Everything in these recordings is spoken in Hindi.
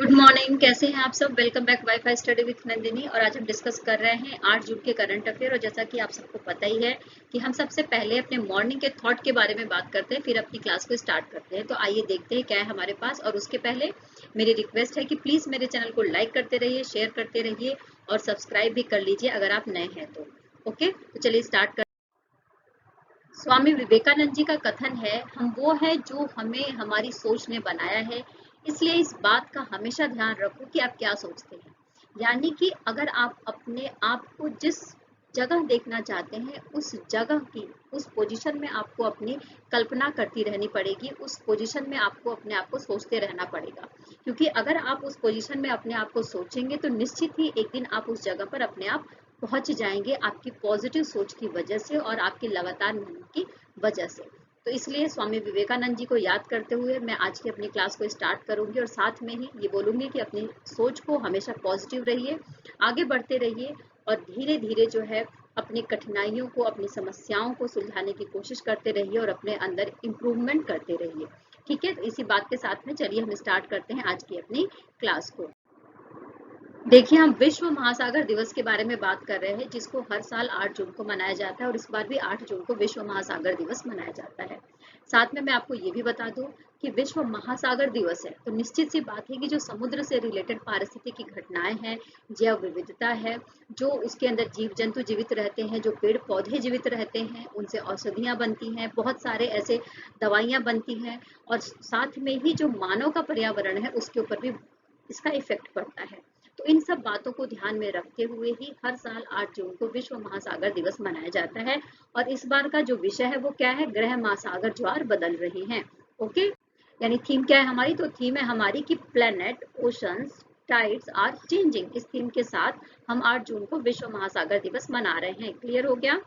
गुड मॉर्निंग, कैसे हैं आप सब। Welcome back wifi study with Nandini. और आज हम डिस्कस कर रहे हैं 8 जून के करंट अफेयर। और जैसा कि आप सबको पता ही है कि हम सबसे पहले अपने मॉर्निंग के थॉट के बारे में बात करते हैं, फिर अपनी क्लास को स्टार्ट करते हैं। तो आइए देखते हैं क्या है हमारे पास। और उसके पहले मेरी रिक्वेस्ट है कि प्लीज मेरे चैनल को लाइक करते रहिए, शेयर करते रहिए और सब्सक्राइब भी कर लीजिए अगर आप नए हैं तो। ओके, तो चलिए स्टार्ट कर। स्वामी विवेकानंद जी का कथन है, हम वो है जो हमें हमारी सोच ने बनाया है, इसलिए इस बात का हमेशा ध्यान रखो कि आप क्या सोचते हैं। यानी कि अगर आप अपने आप को जिस जगह देखना चाहते हैं, उस जगह की उस पोजीशन में आपको अपनी कल्पना करती रहनी पड़ेगी, उस पोजीशन में आपको अपने आप को सोचते रहना पड़ेगा। क्योंकि अगर आप उस पोजीशन में अपने आप को सोचेंगे तो निश्चित ही एक दिन आप उस जगह पर अपने आप पहुंच जाएंगे, आपकी पॉजिटिव सोच की वजह से और आपकी लगातार मेहनत की वजह से। तो इसलिए स्वामी विवेकानंद जी को याद करते हुए मैं आज की अपनी क्लास को स्टार्ट करूंगी और साथ में ही ये बोलूंगी कि अपनी सोच को हमेशा पॉजिटिव रहिए, आगे बढ़ते रहिए और धीरे धीरे जो है अपनी कठिनाइयों को, अपनी समस्याओं को सुलझाने की कोशिश करते रहिए और अपने अंदर इम्प्रूवमेंट करते रहिए। ठीक है, तो इसी बात के साथ में चलिए हम स्टार्ट करते हैं आज की अपनी क्लास को। देखिए, हम विश्व महासागर दिवस के बारे में बात कर रहे हैं, जिसको हर साल 8 जून को मनाया जाता है और इस बार भी 8 जून को विश्व महासागर दिवस मनाया जाता है। साथ में मैं आपको ये भी बता दूं कि विश्व महासागर दिवस है तो निश्चित सी बात है कि जो समुद्र से रिलेटेड पारिस्थितिकी घटनाएं हैं, जैव विविधता है, जो उसके अंदर जीव जंतु जीवित रहते हैं, जो पेड़ पौधे जीवित रहते हैं, उनसे औषधियां बनती हैं, बहुत सारे ऐसे दवाइयां बनती हैं और साथ में ही जो मानव का पर्यावरण है उसके ऊपर भी इसका इफेक्ट पड़ता है। तो इन सब बातों को ध्यान में रखते हुए ही हर साल 8 जून को विश्व महासागर दिवस मनाया जाता है। और इस बार का जो विषय है वो क्या है, ग्रह महासागर ज्वार बदल रहे हैं। ओके, यानी थीम क्या है हमारी, तो थीम है हमारी कि planet oceans tides are changing. इस थीम के साथ हम 8 जून को विश्व महासागर दिवस मना रहे हैं। क्लियर हो गया।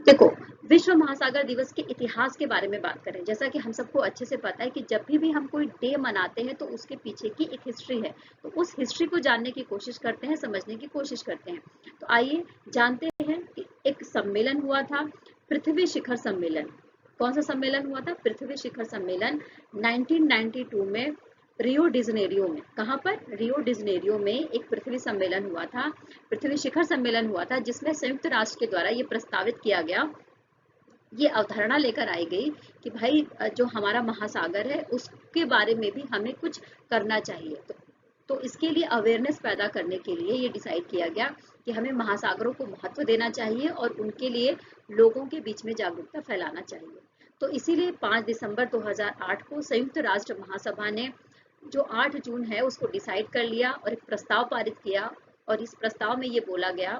देखो, विश्व महासागर दिवस के इतिहास के बारे में बात करें, जैसा कि हम सबको अच्छे से पता है कि जब भी हम कोई डे मनाते हैं तो उसके पीछे की एक हिस्ट्री है। तो उस हिस्ट्री को जानने की कोशिश करते हैं, समझने की कोशिश करते हैं। तो आइए जानते हैं कि एक सम्मेलन हुआ था, पृथ्वी शिखर सम्मेलन। कौन सा सम्मेलन हुआ था, पृथ्वी शिखर सम्मेलन 1992 में रियो डिजनेरियो में। कहाँ पर, रियो डिजनेरियो में एक पृथ्वी सम्मेलन हुआ था, पृथ्वी शिखर सम्मेलन हुआ था, जिसमें संयुक्त राष्ट्र के द्वारा ये प्रस्तावित किया गया, ये अवधारणा लेकर आई गई कि भाई जो हमारा महासागर है उसके बारे में भी हमें कुछ करना चाहिए। तो इसके लिए अवेयरनेस पैदा करने के लिए ये डिसाइड किया गया कि हमें महासागरों को महत्व देना चाहिए और उनके लिए लोगों के बीच में जागरूकता फैलाना चाहिए। तो इसीलिए 5 दिसंबर 2008 को संयुक्त राष्ट्र महासभा ने जो 8 जून है उसको डिसाइड कर लिया और एक प्रस्ताव पारित किया। और इस प्रस्ताव में ये बोला गया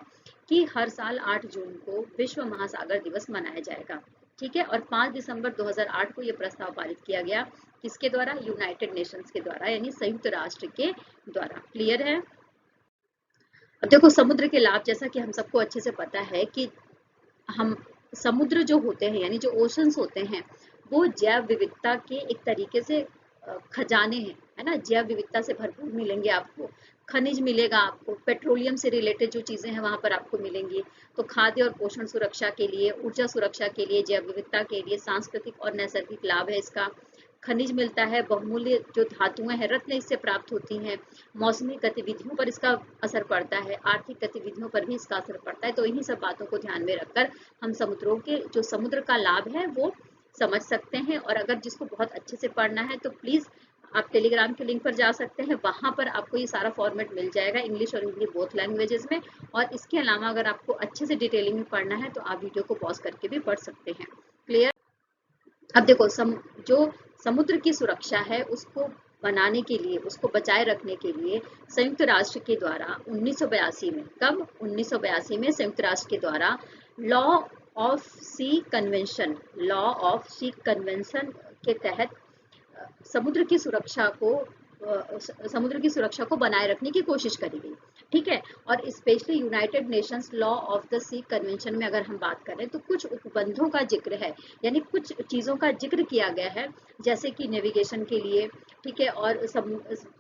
कि हर साल 8 जून को विश्व महासागर दिवस मनाया जाएगा। ठीक है, और 5 दिसंबर 2008 को ये प्रस्ताव पारित किया गया, किसके द्वारा, यूनाइटेड नेशंस के द्वारा, यानी संयुक्त राष्ट्र के द्वारा। क्लियर है। अब देखो, समुद्र के लाभ, जैसा कि हम सबको अच्छे से पता है कि हम समुद्र जो होते हैं यानी जो ओशंस होते हैं वो जैव विविधता के एक तरीके से खजाने हैं, है ना। जैव विविधता से भरपूर मिलेंगे आपको, खनिज मिलेगा आपको, पेट्रोलियम से रिलेटेड जो चीजें हैं वहां पर आपको मिलेंगी। तो खाद्य और पोषण सुरक्षा के लिए, ऊर्जा सुरक्षा के लिए, जैव विविधता के लिए सांस्कृतिक और नैसर्गिक लाभ है इसका। खनिज मिलता है, बहुमूल्य जो धातुएं हैं, रत्न इससे प्राप्त होती हैं। मौसमी गतिविधियों पर इसका असर पड़ता है, आर्थिक गतिविधियों पर भी इसका असर पड़ता है। तो इन्हीं सब बातों को ध्यान में रखकर हम समुद्रों के जो समुद्र का लाभ है वो समझ सकते हैं। और अगर जिसको बहुत अच्छे से पढ़ना है तो प्लीज आप टेलीग्राम के लिंक पर जा सकते हैं, वहां पर आपको ये सारा फॉर्मेट मिल जाएगा, इंग्लिश और हिंदी बोथ लैंग्वेजेस में। और इसके अलावा अगर आपको अच्छे से डिटेलिंग में पढ़ना है तो आप वीडियो को पॉज करके भी पढ़ सकते हैं। क्लियर। अब देखो, जो समुद्र की सुरक्षा है उसको बनाने के लिए, उसको बचाए रखने के लिए संयुक्त राष्ट्र के द्वारा 1982 में, कब, 1982 में संयुक्त राष्ट्र के द्वारा law of sea convention, law of sea convention के तहत समुद्र की सुरक्षा को बनाए रखने की कोशिश करी गई। ठीक है, और specially United Nations law of the sea convention में अगर हम बात करें तो कुछ उपबंधों का जिक्र है, यानी कुछ चीजों का जिक्र किया गया है, जैसे कि नेविगेशन के लिए, ठीक है, और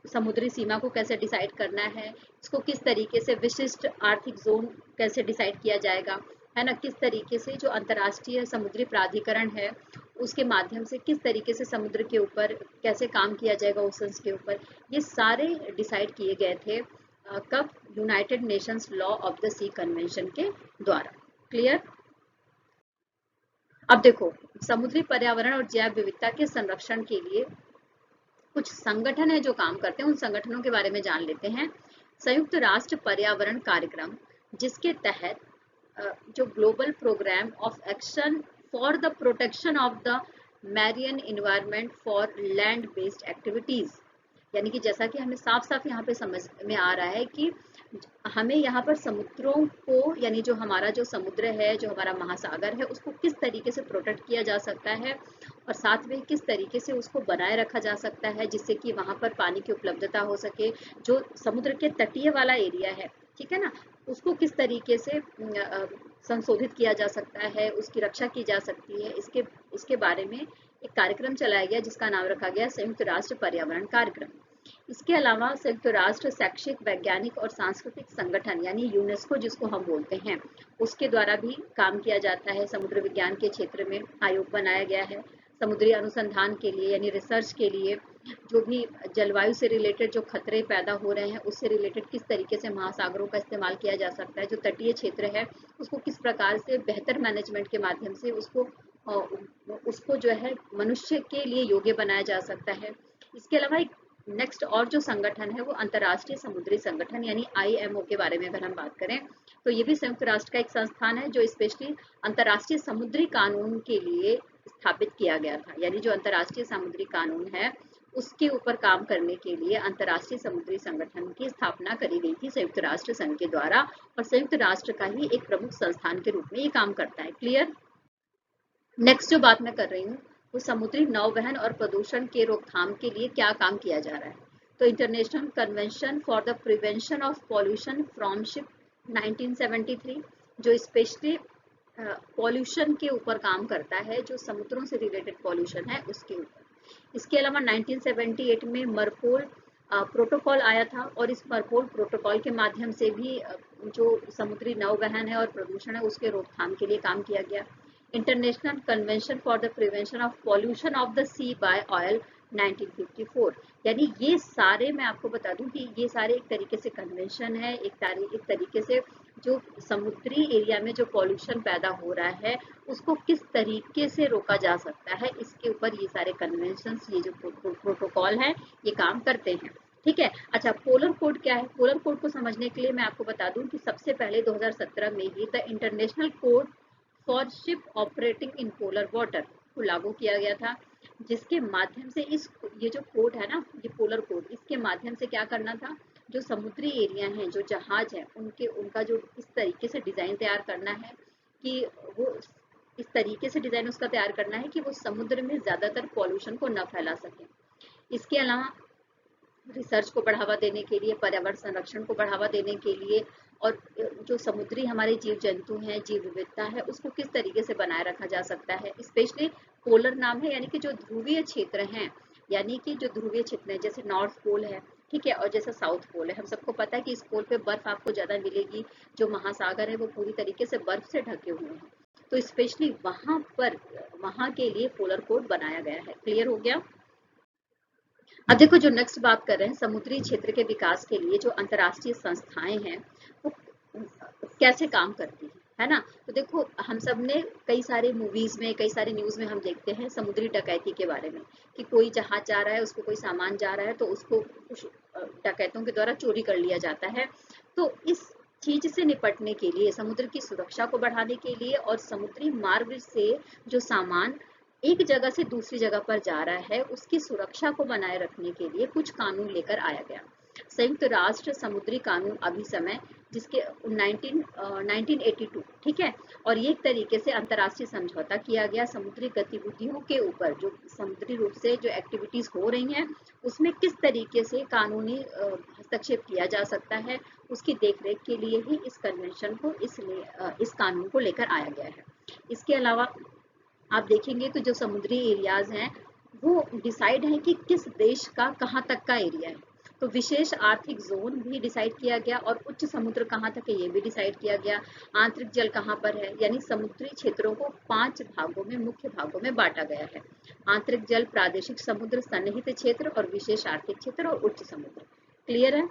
समुद्री सीमा को कैसे डिसाइड करना है, इसको किस तरीके से विशिष्ट आर्थिक जोन कैसे डिसाइड किया जाएगा, है ना, किस तरीके से जो अंतर्राष्ट्रीय समुद्री प्राधिकरण है उसके माध्यम से किस तरीके से समुद्र के ऊपर कैसे काम किया जाएगा, ओशंस के ऊपर, ये सारे डिसाइड किए गए थे कब, United Nations law of the sea convention के द्वारा। क्लियर। अब देखो, समुद्री पर्यावरण और जैव विविधता के संरक्षण के लिए कुछ संगठन है जो काम करते हैं, उन संगठनों के बारे में जान लेते हैं। संयुक्त राष्ट्र पर्यावरण कार्यक्रम, जिसके तहत जो global program of action for the protection of the marine environment for land based activities, यानी कि जैसा कि हमें साफ साफ यहाँ पे समझ में आ रहा है कि हमें यहाँ पर समुद्रों को, यानी जो हमारा जो समुद्र है, जो हमारा महासागर है, उसको किस तरीके से प्रोटेक्ट किया जा सकता है और साथ में किस तरीके से उसको बनाए रखा जा सकता है जिससे कि वहाँ पर पानी की उपलब्धता हो सके। जो समुद्र के तटीय वाला एरिया है, ठीक है ना, उसको किस तरीके से संशोधित किया जा सकता है, उसकी रक्षा की जा सकती है, इसके बारे में एक कार्यक्रम चलाया गया जिसका नाम रखा गया संयुक्त राष्ट्र पर्यावरण कार्यक्रम। इसके अलावा संयुक्त राष्ट्र शैक्षिक, वैज्ञानिक और सांस्कृतिक संगठन यानी यूनेस्को जिसको हम बोलते हैं, उसके द्वारा भी काम किया जाता है। समुद्र विज्ञान के क्षेत्र में आयोग बनाया गया है समुद्री अनुसंधान के लिए, यानी रिसर्च के लिए। जो भी जलवायु से रिलेटेड जो खतरे पैदा हो रहे हैं उससे रिलेटेड किस तरीके से महासागरों का इस्तेमाल किया जा सकता है, जो तटीय क्षेत्र है उसको किस प्रकार से बेहतर मैनेजमेंट के माध्यम से उसको जो है मनुष्य के लिए योग्य बनाया जा सकता है। इसके अलावा एक नेक्स्ट और जो संगठन है वो अंतर्राष्ट्रीय समुद्री संगठन यानी IMO के बारे में अगर हम बात करें तो ये भी संयुक्त राष्ट्र का एक संस्थान है जो स्पेशली अंतर्राष्ट्रीय समुद्री कानून के लिए स्थापित किया गया था। यानी जो अंतर्राष्ट्रीय समुद्री कानून है उसके ऊपर काम करने के लिए अंतर्राष्ट्रीय समुद्री संगठन की स्थापना करी गई थी संयुक्त राष्ट्र संघ के द्वारा, और संयुक्त राष्ट्र का ही एक प्रमुख संस्थान के रूप में ये काम करता है। क्लियर। नेक्स्ट जो बात मैं कर रही हूँ वो समुद्री नौवहन और प्रदूषण के रोकथाम के लिए क्या काम किया जा रहा है। तो international convention for the prevention of pollution from ship 1973 जो स्पेशली पॉल्यूशन के ऊपर काम करता है, जो समुद्रों से रिलेटेड पॉल्यूशन है उसके ऊपर। इसके अलावा 1978 में मरपोल प्रोटोकॉल आया था और इस मरपोल प्रोटोकॉल के माध्यम से भी जो समुद्री नौवहन है और प्रदूषण है उसके रोकथाम के लिए काम किया गया। International convention for the prevention of pollution of the sea by oil 1954, यानी ये सारे मैं आपको बता दूं कि ये सारे एक तरीके से कन्वेंशन है, एक तरीके से जो समुद्री एरिया में जो पॉल्यूशन पैदा हो रहा है उसको किस तरीके से रोका जा सकता है, इसके ऊपर ये सारे कन्वेंशंस, ये जो प्रोटोकॉल है ये काम करते हैं। ठीक है। अच्छा, पोलर कोड क्या है? पोलर कोड को समझने के लिए मैं आपको बता दूं कि सबसे पहले 2017 में ही the international code for ship operating in polar water को लागू किया गया था, जिसके माध्यम से ये जो कोड है ना, ये पोलर कोड, इसके माध्यम से क्या करना था, जो समुद्री एरिया हैं, जो जहाज है उनका जो इस तरीके से डिजाइन तैयार करना है कि वो इस तरीके से डिजाइन उसका तैयार करना है कि वो समुद्र में ज्यादातर पॉल्यूशन को न फैला सके। इसके अलावा रिसर्च को बढ़ावा देने के लिए, पर्यावरण संरक्षण को बढ़ावा देने के लिए, और जो समुद्री हमारे जीव जंतु हैं, जीव विविधता है, उसको किस तरीके से बनाए रखा जा सकता है। स्पेशली पोलर नाम है, यानी कि जो ध्रुवीय क्षेत्र हैं, यानी कि जो ध्रुवीय क्षेत्र है जैसे नॉर्थ पोल है, ठीक है, और जैसा साउथ पोल है। हम सबको पता है कि इस पोल पे बर्फ आपको ज्यादा मिलेगी, जो महासागर है वो पूरी तरीके से बर्फ से ढके हुए हैं, तो स्पेशली वहां के लिए पोलर कोड बनाया गया है। क्लियर हो गया। अब देखो, जो नेक्स्ट बात कर रहे हैं, समुद्री क्षेत्र के विकास के लिए जो अंतर्राष्ट्रीय संस्थाएं हैं वो कैसे काम करती है ना। तो देखो, हम सब ने कई सारे मूवीज में, कई सारे न्यूज में हम देखते हैं समुद्री डकैती के बारे में, कि कोई जहाज जा रहा है, उसको कोई सामान जा रहा है तो उसको कुछ डकैतों के द्वारा चोरी कर लिया जाता है। तो इस चीज से निपटने के लिए, समुद्र की सुरक्षा को बढ़ाने के लिए और समुद्री मार्ग से जो सामान एक जगह से दूसरी जगह पर जा रहा है उसकी सुरक्षा को बनाए रखने के लिए कुछ कानून लेकर आया गया, संयुक्त राष्ट्र समुद्री कानून अभिसमय, जिसके 1982, ठीक है। और ये एक तरीके से अंतर्राष्ट्रीय समझौता किया गया समुद्री गतिविधियों के ऊपर, जो समुद्री रूप से जो एक्टिविटीज हो रही हैं उसमें किस तरीके से कानूनी हस्तक्षेप किया जा सकता है, उसकी देखरेख के लिए ही इस कन्वेंशन को, इस कानून को लेकर आया गया है। इसके अलावा आप देखेंगे तो जो समुद्री एरियाज हैं वो डिसाइड है कि किस देश का कहाँ तक का एरिया है, तो विशेष आर्थिक जोन भी डिसाइड किया गया और उच्च समुद्र कहाँ तक है ये भी डिसाइड किया गया। आंतरिक जल कहाँ पर है, यानी समुद्री क्षेत्रों को 5 भागों में, मुख्य भागों में बांटा गया है। आंतरिक जल, प्रादेशिक समुद्र, सन्निहित क्षेत्र और विशेष आर्थिक क्षेत्र और उच्च समुद्र। क्लियर है।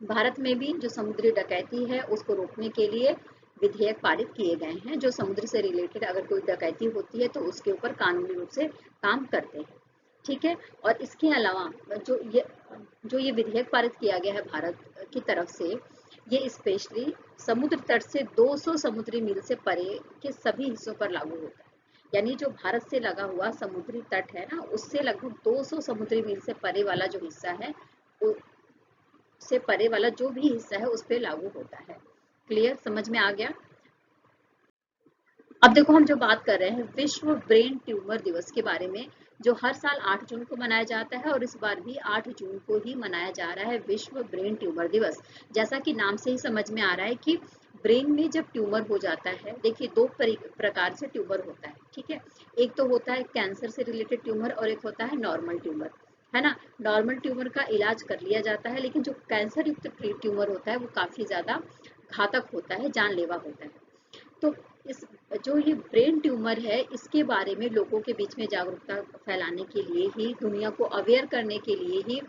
भारत में भी जो समुद्री डकैती है उसको रोकने के लिए विधेयक पारित किए गए हैं, जो समुद्र से रिलेटेड अगर कोई डकैती होती है तो उसके ऊपर कानूनी रूप से काम करते हैं। ठीक है। और इसके अलावा जो ये विधेयक पारित किया गया है भारत की तरफ से, ये स्पेशली समुद्र तट से 200 समुद्री मील से परे के सभी हिस्सों पर लागू होता है। यानी जो भारत से लगा हुआ समुद्री तट है ना, उससे लगभग 200 समुद्री मील से परे वाला जो हिस्सा है, से परे वाला जो भी हिस्सा है उस पे लागू होता है। क्लियर, समझ में आ गया। अब देखो हम जो बात कर रहे हैं विश्व ब्रेन ट्यूमर दिवस के बारे में, जो हर साल 8 जून को मनाया जाता है और इस बार भी 8 जून को ही मनाया जा रहा है विश्व ब्रेन ट्यूमर दिवस। जैसा कि नाम से ही समझ में आ रहा है कि ब्रेन में जब ट्यूमर हो जाता है, देखिए 2 प्रकार से ट्यूमर होता है। ठीक है, एक तो होता है कैंसर से रिलेटेड ट्यूमर और एक होता है नॉर्मल ट्यूमर, है ना। नॉर्मल ट्यूमर का इलाज कर लिया जाता है, लेकिन जो कैंसर युक्त ट्यूमर होता है वो काफी ज्यादा घातक होता है, जानलेवा होता है। तो इस जो ये ब्रेन ट्यूमर है इसके बारे में लोगों के बीच में जागरूकता फैलाने के लिए ही, दुनिया को अवेयर करने के लिए ही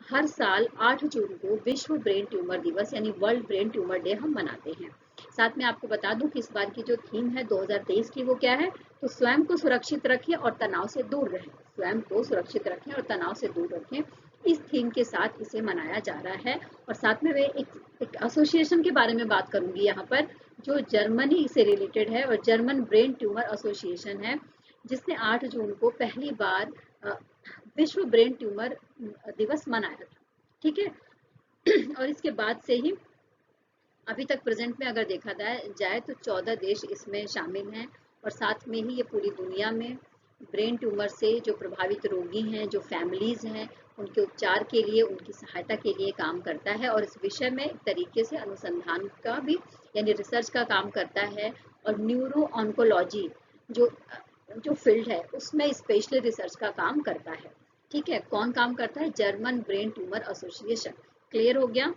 हर साल 8 जून को विश्व ब्रेन ट्यूमर दिवस यानी वर्ल्ड ब्रेन ट्यूमर डे हम मनाते हैं। साथ में आपको बता दूं कि इस बार की जो थीम है 2023 की वो क्या है, तो स्वयं को सुरक्षित रखें और तनाव से दूर रहें। स्वयं को सुरक्षित रखें और तनाव से दूर रखें, इस थीम के साथ इसे मनाया जा रहा है। और साथ में मैं एक एसोसिएशन के बारे में बात करूंगी यहाँ पर, जो जर्मनी से रिलेटेड है और जर्मन ब्रेन ट्यूमर एसोसिएशन है, जिसने 8 जून को पहली बार विश्व ब्रेन ट्यूमर दिवस मनाया था। ठीक है। और इसके बाद से ही अभी तक प्रेजेंट में अगर देखा जाए तो 14 देश इसमें शामिल हैं और साथ में ही ये पूरी दुनिया में ब्रेन ट्यूमर से जो प्रभावित रोगी हैं, जो फैमिलीज हैं, उनके उपचार के लिए, उनकी सहायता के लिए काम करता है और इस विषय में एक तरीके से अनुसंधान का भी यानी रिसर्च का काम करता है। और न्यूरो ऑन्कोलॉजी जो जो फील्ड है उसमें स्पेशली रिसर्च का काम करता है। ठीक है, कौन काम करता है, German brain tumour association. Clear हो गया।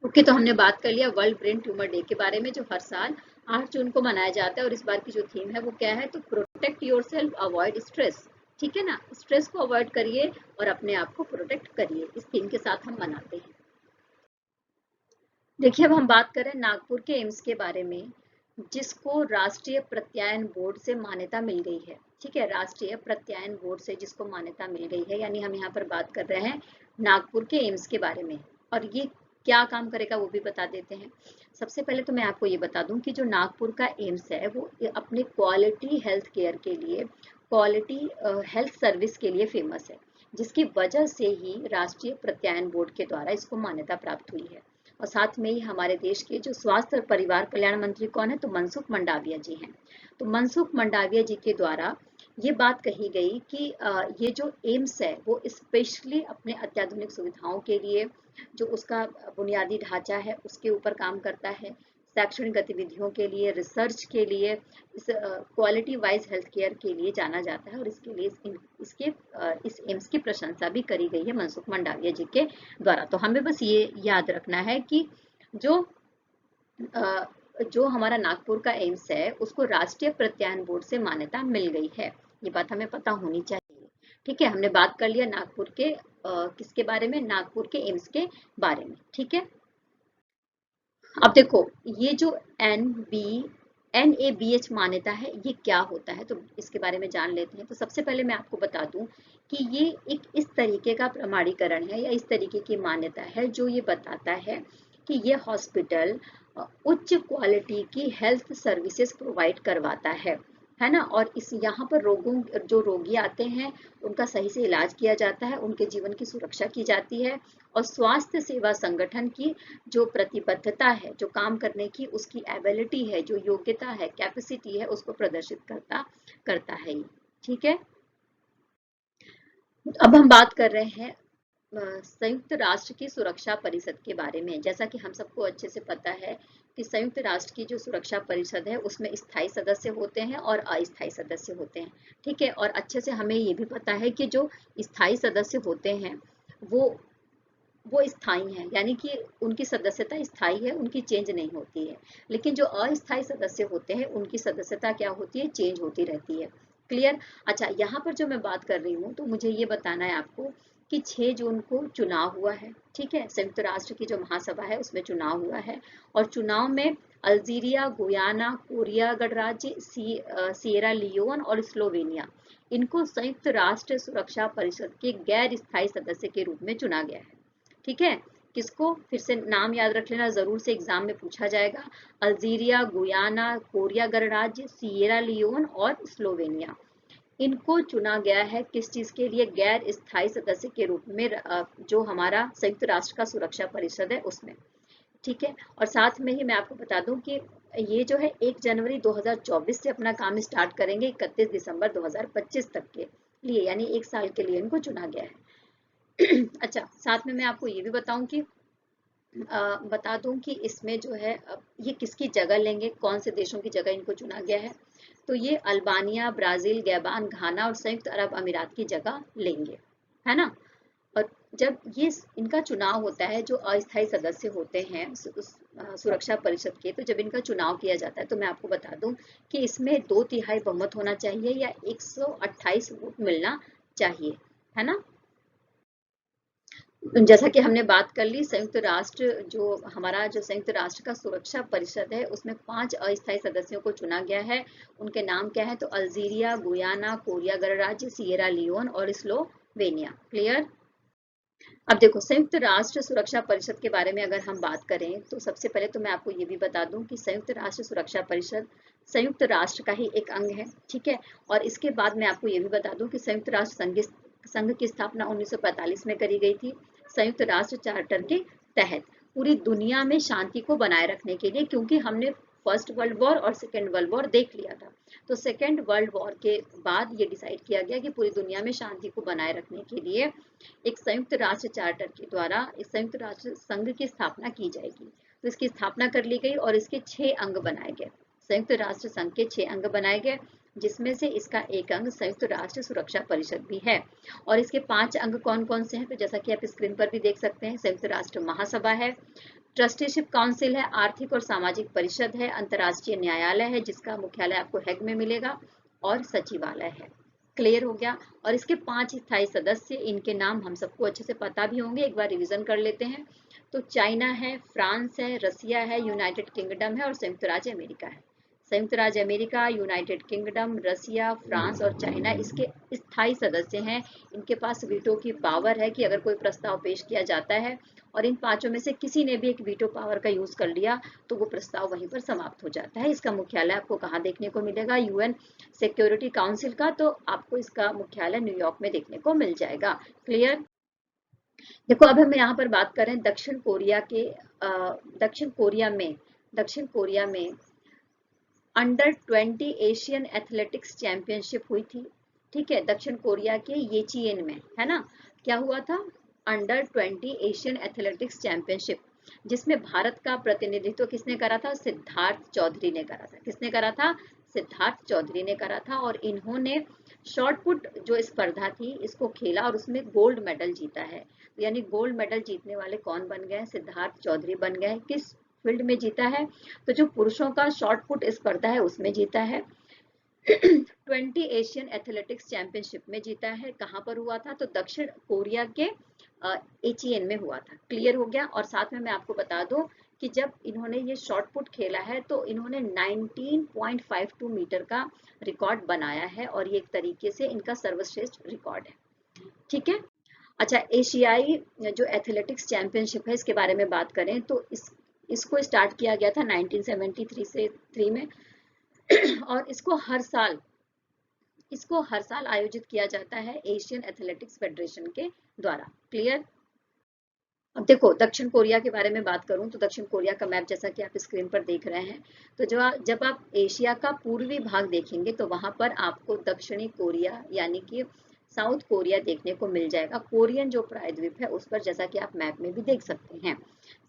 ओके, तो हमने बात कर लिया वर्ल्ड ब्रेन ट्यूमर डे के बारे में, जो हर साल 8 जून को मनाया जाता है और इस बार की जो थीम है वो क्या है, तो प्रोटेक्ट योरसेल्फ, अवॉइड स्ट्रेस। ठीक है ना, स्ट्रेस को अवॉइड करिए और अपने आप को प्रोटेक्ट करिए, इस थीम के साथ हम मनाते हैं। देखिए अब हम बात करें नागपुर के एम्स के बारे में, जिसको राष्ट्रीय प्रत्यायन बोर्ड से मान्यता मिल गई है। ठीक है, राष्ट्रीय प्रत्यायन बोर्ड से जिसको मान्यता मिल गई है, यानी हम यहाँ पर बात कर रहे हैं नागपुर के एम्स के बारे में। और ये क्या काम करेगा वो भी बता देते हैं। सबसे पहले तो मैं आपको ये बता दूं कि जो नागपुर का एम्स है वो अपने क्वालिटी हेल्थ केयर के लिए, क्वालिटी हेल्थ सर्विस के लिए फेमस है, जिसकी वजह से ही राष्ट्रीय प्रत्यायन बोर्ड के द्वारा इसको मान्यता प्राप्त हुई है। और साथ में ही हमारे देश के जो स्वास्थ्य और परिवार कल्याण मंत्री कौन है, तो मनसुख मंडाविया जी हैं। तो मनसुख मंडाविया जी के द्वारा ये बात कही गई कि ये जो एम्स है वो स्पेशली अपने अत्याधुनिक सुविधाओं के लिए, जो उसका बुनियादी ढांचा है उसके ऊपर काम करता है, शैक्षणिक गतिविधियों के लिए, रिसर्च के लिए, इस क्वालिटी वाइज हेल्थ केयर के लिए जाना जाता है। और इसके लिए इस एम्स की प्रशंसा भी करी गई है मनसुख मंडाविया जी के द्वारा। तो हमें बस ये याद रखना है कि जो हमारा नागपुर का एम्स है उसको राष्ट्रीय प्रत्यायन बोर्ड से मान्यता मिल गई है, ये बात हमें पता होनी चाहिए। ठीक है, हमने बात कर लिया नागपुर के किसके बारे में, नागपुर के एम्स के बारे में। ठीक है, अब देखो ये जो NABH मान्यता है ये क्या होता है, तो इसके बारे में जान लेते हैं। तो सबसे पहले मैं आपको बता दूं कि ये एक इस तरीके का प्रमाणीकरण है या इस तरीके की मान्यता है जो ये बताता है कि ये हॉस्पिटल उच्च क्वालिटी की हेल्थ सर्विसेज प्रोवाइड करवाता है ना। और इस यहाँ पर जो रोगी आते हैं उनका सही से इलाज किया जाता है, उनके जीवन की सुरक्षा की जाती है और स्वास्थ्य सेवा संगठन की जो प्रतिबद्धता है, जो काम करने की उसकी एबिलिटी है, जो योग्यता है, कैपेसिटी है, उसको प्रदर्शित करता है। ठीक है, अब हम बात कर रहे हैं संयुक्त राष्ट्र की सुरक्षा परिषद के बारे में। जैसा कि हम सबको अच्छे से पता है कि संयुक्त राष्ट्र की जो सुरक्षा परिषद है उसमें स्थायी सदस्य होते हैं और अस्थायी सदस्य होते हैं। ठीक है, और अच्छे से हमें ये भी पता है कि जो स्थायी सदस्य होते हैं वो वो स्थायी हैं, यानी कि उनकी सदस्यता स्थायी है, उनकी चेंज नहीं होती है। लेकिन जो अस्थायी सदस्य होते हैं उनकी सदस्यता क्या होती है, चेंज होती रहती है। क्लियर। अच्छा, यहाँ पर जो मैं बात कर रही हूँ तो मुझे ये बताना है आपको कि 6 जून को चुनाव हुआ है, ठीक है, संयुक्त राष्ट्र की जो महासभा है उसमें चुनाव हुआ है, और चुनाव में अल्जीरिया, गुयाना, कोरिया गणराज्य, सिएरा लियोन और स्लोवेनिया, इनको संयुक्त राष्ट्र सुरक्षा परिषद के गैर स्थायी सदस्य के रूप में चुना गया है। ठीक है, किसको, फिर से नाम याद रख लेना, जरूर से एग्जाम में पूछा जाएगा। अल्जीरिया, गुयाना, कोरिया गणराज्य, सिएरा लियोन और स्लोवेनिया, इनको चुना गया है किस चीज के लिए, गैर स्थायी सदस्य के रूप में, जो हमारा संयुक्त राष्ट्र का सुरक्षा परिषद है उसमें। ठीक है, और साथ में ही मैं आपको बता दूं कि ये जो है 1 जनवरी 2024 से अपना काम स्टार्ट करेंगे 31 दिसंबर 2025 तक के लिए, यानी 1 साल के लिए इनको चुना गया है। अच्छा, साथ में मैं आपको ये भी बताऊं कि बता दूं कि इसमें जो है ये किसकी जगह लेंगे, कौन से देशों की जगह इनको चुना गया है, तो ये अल्बानिया, ब्राजील, गैबान, घाना और संयुक्त अरब अमीरात की जगह लेंगे, है ना। और जब ये इनका चुनाव होता है, जो अस्थायी सदस्य होते हैं सुरक्षा परिषद के, तो जब इनका चुनाव किया जाता है तो मैं आपको बता दूं कि इसमें 2/3 बहुमत होना चाहिए या 128 वोट मिलना चाहिए, है ना। जैसा कि हमने बात कर ली, संयुक्त राष्ट्र जो हमारा जो संयुक्त राष्ट्र का सुरक्षा परिषद है उसमें 5 अस्थायी सदस्यों को चुना गया है। उनके नाम क्या है, तो अल्जीरिया, गुयाना, कोरिया गणराज्य, सिएरा लियोन और स्लोवेनिया। क्लियर। अब देखो, संयुक्त राष्ट्र सुरक्षा परिषद के बारे में अगर हम बात करें तो सबसे पहले तो मैं आपको ये भी बता दूं कि संयुक्त राष्ट्र सुरक्षा परिषद संयुक्त राष्ट्र का ही एक अंग है, ठीक है। और इसके बाद मैं आपको ये भी बता दूं कि संयुक्त राष्ट्र संघ की स्थापना 1945 में करी गई थी, संयुक्त राष्ट्र चार्टर के तहत, पूरी दुनिया में शांति को बनाए रखने के लिए, क्योंकि हमने फर्स्ट वर्ल्ड वॉर और सेकेंड वर्ल्ड वॉर देख लिया था। तो सेकेंड वर्ल्ड वॉर के बाद ये डिसाइड किया गया कि पूरी दुनिया में शांति को बनाए रखने के लिए एक संयुक्त राष्ट्र चार्टर के द्वारा एक संयुक्त राष्ट्र संघ की स्थापना की जाएगी। तो इसकी स्थापना कर ली गई और इसके 6 अंग बनाए गए, संयुक्त राष्ट्र संघ के 6 अंग बनाए गए, जिसमें से इसका एक अंग संयुक्त राष्ट्र सुरक्षा परिषद भी है। और इसके 5 अंग कौन कौन से हैं, तो जैसा कि आप स्क्रीन पर भी देख सकते हैं, संयुक्त राष्ट्र महासभा है, ट्रस्टीशिप काउंसिल है, आर्थिक और सामाजिक परिषद है, अंतर्राष्ट्रीय न्यायालय है जिसका मुख्यालय आपको हैग में मिलेगा, और सचिवालय है। क्लियर हो गया। और इसके 5 स्थायी सदस्य, इनके नाम हम सबको अच्छे से पता भी होंगे, एक बार रिवीजन कर लेते हैं। तो चाइना है, फ्रांस है, रसिया है, यूनाइटेड किंगडम है और संयुक्त राज्य अमेरिका है। संयुक्त राज्य अमेरिका, यूनाइटेड किंगडम, रसिया, फ्रांस और चाइना इसके स्थायी सदस्य हैं। इनके पास वीटो की पावर है कि अगर कोई प्रस्ताव पेश किया जाता है और इन 5 में से किसी ने भी एक वीटो पावर का यूज कर लिया तो वो प्रस्ताव वहीं पर समाप्त हो जाता है। इसका मुख्यालय आपको कहाँ देखने को मिलेगा, यूएन सिक्योरिटी काउंसिल का, तो आपको इसका मुख्यालय न्यूयॉर्क में देखने को मिल जाएगा। क्लियर। देखो, अब हम यहाँ पर बात करें दक्षिण कोरिया के, दक्षिण कोरिया में अंडर 20 एशियन एथलेटिक्स चैंपियनशिप हुई थी, ठीक है, दक्षिण कोरिया के येचियन में, है ना। क्या हुआ था, अंडर 20 एशियन एथलेटिक्स चैंपियनशिप, जिसमें भारत का प्रतिनिधित्व किसने करा था, सिद्धार्थ चौधरी ने करा था। किसने करा था, सिद्धार्थ चौधरी ने करा था। और इन्होंने शॉर्ट पुट जो स्पर्धा थी इसको खेला और उसमें गोल्ड मेडल जीता है। यानी गोल्ड मेडल जीतने वाले कौन बन गए, सिद्धार्थ चौधरी बन गए। किस फील्ड में जीता है, तो जो पुरुषों का शॉर्ट पुट स्पर्धा है उसमें जीता है। 20 एशियन एथलेटिक्स चैंपियनशिप में जीता है। कहां पर हुआ था, तो दक्षिण कोरिया के एचियन में हुआ था। क्लियर हो गया। और साथ में मैं आपको बता दूं कि जब इन्होंने ये शॉर्ट पुट खेला है तो इन्होंने 19.52 मीटर का रिकॉर्ड बनाया है और ये एक तरीके से इनका सर्वश्रेष्ठ रिकॉर्ड है। ठीक है। अच्छा, एशियाई जो एथलेटिक्स चैंपियनशिप है इसके बारे में बात करें तो इसको स्टार्ट किया गया था 1973 से 3 में और इसको हर साल आयोजित किया जाता है एशियन एथलेटिक्स फेडरेशन के द्वारा। क्लियर। अब देखो, दक्षिण कोरिया के बारे में बात करूं तो दक्षिण कोरिया का मैप जैसा कि आप स्क्रीन पर देख रहे हैं, तो जब आप एशिया का पूर्वी भाग देखेंगे तो वहां पर आपको दक्षिणी कोरिया यानी कि साउथ कोरिया देखने को मिल जाएगा। कोरियन जो प्रायद्वीप है उस पर, जैसा कि आप मैप में भी देख सकते हैं।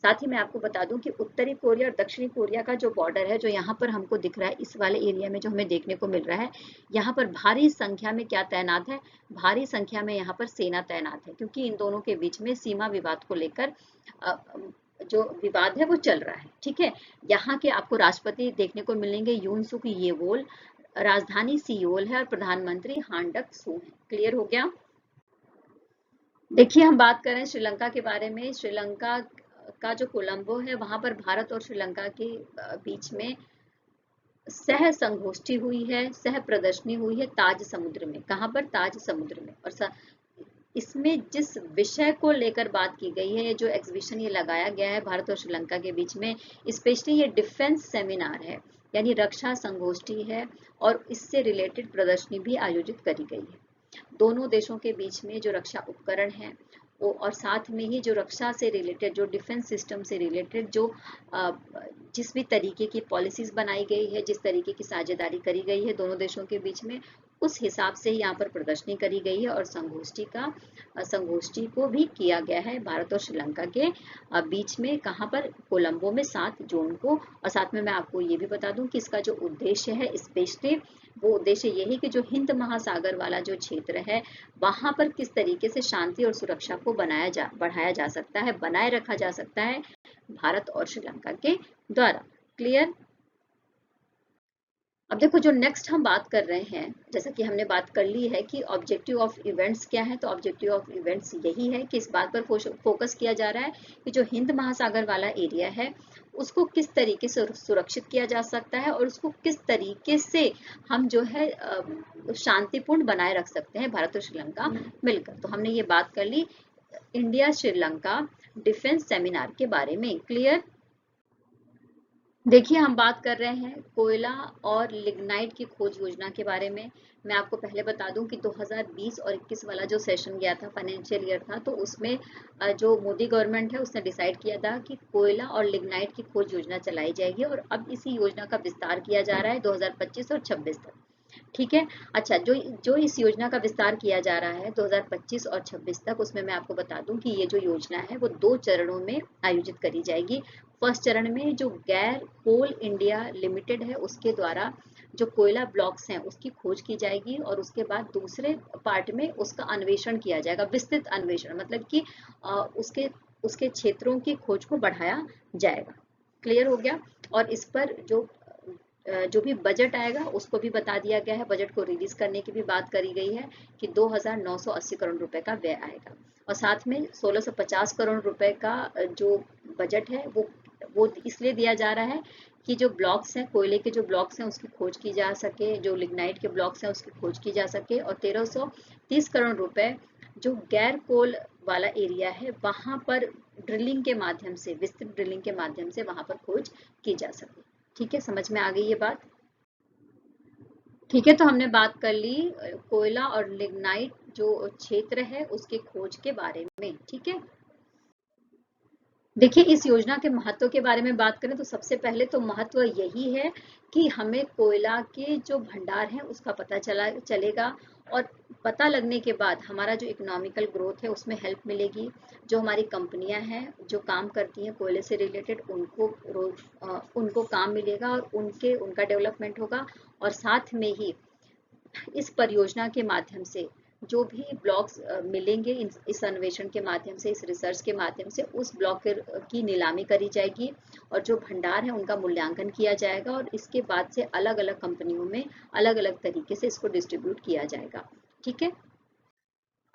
साथ ही मैं आपको बता दूं कि उत्तरी कोरिया और दक्षिणी कोरिया का जो बॉर्डर है, जो यहाँ पर हमको दिख रहा है, इस वाले एरिया में जो हमें देखने को मिल रहा है, यहाँ पर भारी संख्या में क्या तैनात है, भारी संख्या में यहाँ पर सेना तैनात है, क्योंकि इन दोनों के बीच में सीमा विवाद को लेकर जो विवाद है वो चल रहा है। ठीक है, यहाँ के आपको राष्ट्रपति देखने को मिलेंगे यून सुक येवोल, राजधानी सियोल है और प्रधानमंत्री हान डक सू है। क्लियर हो गया। देखिए हम बात करें श्रीलंका के बारे में। श्रीलंका का जो कोलंबो है, वहां पर भारत और श्रीलंका के बीच में सह संगोष्ठी हुई है, सह प्रदर्शनी हुई है ताज समुद्र में। कहां पर? ताज समुद्र में। और इसमें जिस विषय को लेकर बात की गई है, जो एग्जीबिशन ये लगाया गया है भारत और श्रीलंका के बीच में, स्पेशली ये डिफेंस सेमिनार है, यानी रक्षा संगोष्ठी है, और इससे रिलेटेड प्रदर्शनी भी आयोजित करी गई है। दोनों देशों के बीच में जो रक्षा उपकरण है वो, और साथ में ही जो रक्षा से रिलेटेड, जो डिफेंस सिस्टम से रिलेटेड जो जिस भी तरीके की पॉलिसीज बनाई गई है, जिस तरीके की साझेदारी करी गई है दोनों देशों के बीच में, उस हिसाब से ही यहाँ पर प्रदर्शनी करी गई है। और संगोष्ठी को भी किया गया है भारत और श्रीलंका के बीच में। कहाँ पर? कोलंबो में 7 जून को। और साथ में मैं आपको ये भी बता दूं कि इसका जो उद्देश्य है, स्पेशली वो उद्देश्य यही कि जो हिंद महासागर वाला जो क्षेत्र है, वहां पर किस तरीके से शांति और सुरक्षा को बढ़ाया जा सकता है, बनाए रखा जा सकता है भारत और श्रीलंका के द्वारा। क्लियर। अब देखो जो नेक्स्ट हम बात कर रहे हैं, जैसा कि हमने बात कर ली है कि ऑब्जेक्टिव ऑफ इवेंट्स क्या है, तो ऑब्जेक्टिव ऑफ इवेंट्स यही है कि इस बात पर फोकस किया जा रहा है कि जो हिंद महासागर वाला एरिया है उसको किस तरीके से सुरक्षित किया जा सकता है, और उसको किस तरीके से हम जो है शांतिपूर्ण बनाए रख सकते हैं भारत और श्रीलंका मिलकर। तो हमने ये बात कर ली इंडिया श्रीलंका डिफेंस सेमिनार के बारे में। क्लियर। देखिए हम बात कर रहे हैं कोयला और लिग्नाइट की खोज योजना के बारे में। मैं आपको पहले बता दूं कि 2020 और 21 वाला जो सेशन गया था, फाइनेंशियल ईयर था, तो उसमें जो मोदी गवर्नमेंट है उसने डिसाइड किया था कि कोयला और लिग्नाइट की खोज योजना चलाई जाएगी, और अब इसी योजना का विस्तार किया जा रहा है 2025 और 26 तक। ठीक है। अच्छा, जो इस योजना का विस्तार किया जा रहा है 2025 और 26 तक, उसमें मैं आपको बता दूं कि ये जो योजना है वो 2 चरणों में आयोजित करी जाएगी। फर्स्ट चरण में जो गैर कोल इंडिया लिमिटेड है उसके द्वारा जो कोयला ब्लॉक्स हैं उसकी खोज की जाएगी, और उसके बाद दूसरे पार्ट में उसका अन्वेषण किया जाएगा, विस्तृत अन्वेषण, मतलब कि उसके क्षेत्रों की खोज को बढ़ाया जाएगा। क्लियर हो गया। और इस पर जो भी बजट आएगा उसको भी बता दिया गया है, बजट को रिलीज करने की भी बात करी गई है कि 2980 करोड़ रुपए का व्यय आएगा, और साथ में 1650 करोड़ रुपए का जो बजट है वो इसलिए दिया जा रहा है कि जो ब्लॉक्स हैं, कोयले के जो ब्लॉक्स हैं उसकी खोज की जा सके, जो लिग्नाइट के ब्लॉक्स हैं उसकी खोज की जा सके, और 1330 करोड़ रुपए जो गैर कोल वाला एरिया है वहां पर ड्रिलिंग के माध्यम से, विस्तृत ड्रिलिंग के माध्यम से वहां पर खोज की जा सके। ठीक है, समझ में आ गई ये बात। ठीक है, तो हमने बात कर ली कोयला और लिग्नाइट जो क्षेत्र है उसके खोज के बारे में। ठीक है। देखिए इस योजना के महत्व के बारे में बात करें तो सबसे पहले तो महत्व यही है कि हमें कोयला के जो भंडार हैं उसका पता चलेगा, और पता लगने के बाद हमारा जो इकोनॉमिकल ग्रोथ है उसमें हेल्प मिलेगी। जो हमारी कंपनियां हैं जो काम करती हैं कोयले से रिलेटेड, उनको काम मिलेगा और उनका डेवलपमेंट होगा। और साथ में ही इस परियोजना के माध्यम से जो भी ब्लॉक्स मिलेंगे, इस अन्वेषण के माध्यम से, इस रिसर्च के माध्यम से उस ब्लॉक की नीलामी करी जाएगी, और जो भंडार है उनका मूल्यांकन किया जाएगा, और इसके बाद से अलग अलग कंपनियों में अलग अलग तरीके से इसको डिस्ट्रीब्यूट किया जाएगा। ठीक है।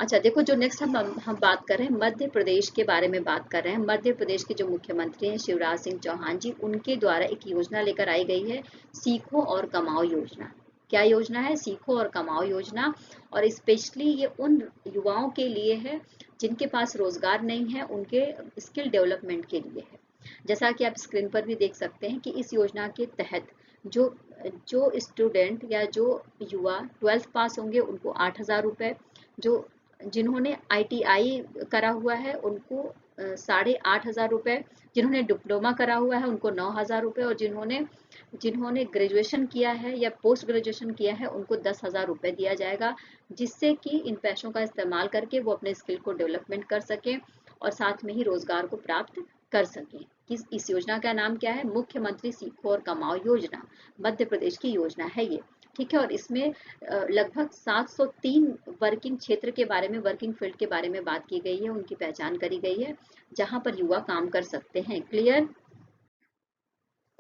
अच्छा देखो जो नेक्स्ट हम बात कर रहे हैं मध्य प्रदेश के बारे में बात कर रहे हैं। मध्य प्रदेश के जो मुख्यमंत्री हैं शिवराज सिंह चौहान जी, उनके द्वारा एक योजना लेकर आई गई है, सीखो और कमाओ योजना। क्या योजना है? सीखो और कमाओ योजना। और स्पेशली ये उन युवाओं के लिए है जिनके पास रोजगार नहीं है, उनके स्किल डेवलपमेंट के लिए है। जैसा कि आप स्क्रीन पर भी देख सकते हैं कि इस योजना के तहत जो जो स्टूडेंट या जो युवा 12th पास होंगे उनको 8000 रुपए, जो जिन्होंने ITI करा हुआ है उनको 8,500 रुपए, जिन्होंने डिप्लोमा करा हुआ है उनको 9,000 रुपए, और जिन्होंने जिन्होंने ग्रेजुएशन किया है या पोस्ट ग्रेजुएशन किया है उनको 10,000 रुपए दिया जाएगा, जिससे कि इन पैसों का इस्तेमाल करके वो अपने स्किल को डेवलपमेंट कर सकें और साथ में ही रोजगार को प्राप्त कर सकें। इस योजना का नाम क्या है? मुख्यमंत्री सीखो और कमाओ योजना, मध्य प्रदेश की योजना है ये, ठीक है। और इसमें लगभग 703 वर्किंग क्षेत्र के बारे में, वर्किंग फील्ड के बारे में बात की गई है, उनकी पहचान करी गई है जहां पर युवा काम कर सकते हैं। क्लियर?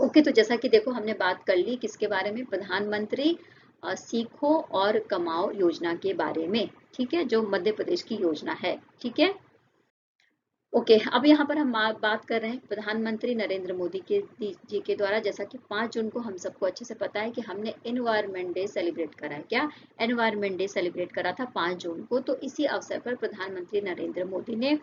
ओके, तो जैसा कि देखो हमने बात कर ली किसके बारे में? प्रधानमंत्री सीखो और कमाओ योजना के बारे में, ठीक है, जो मध्य प्रदेश की योजना है, ठीक है। ओके, अब यहाँ पर हम बात कर रहे हैं प्रधानमंत्री नरेंद्र मोदी जी के द्वारा, जैसा कि 5 जून को हम सबको अच्छे से पता है कि हमने एनवायरनमेंट डे सेलिब्रेट करा है। क्या? एनवायरनमेंट डे सेलिब्रेट करा था 5 जून को। तो इसी अवसर पर प्रधानमंत्री नरेंद्र मोदी ने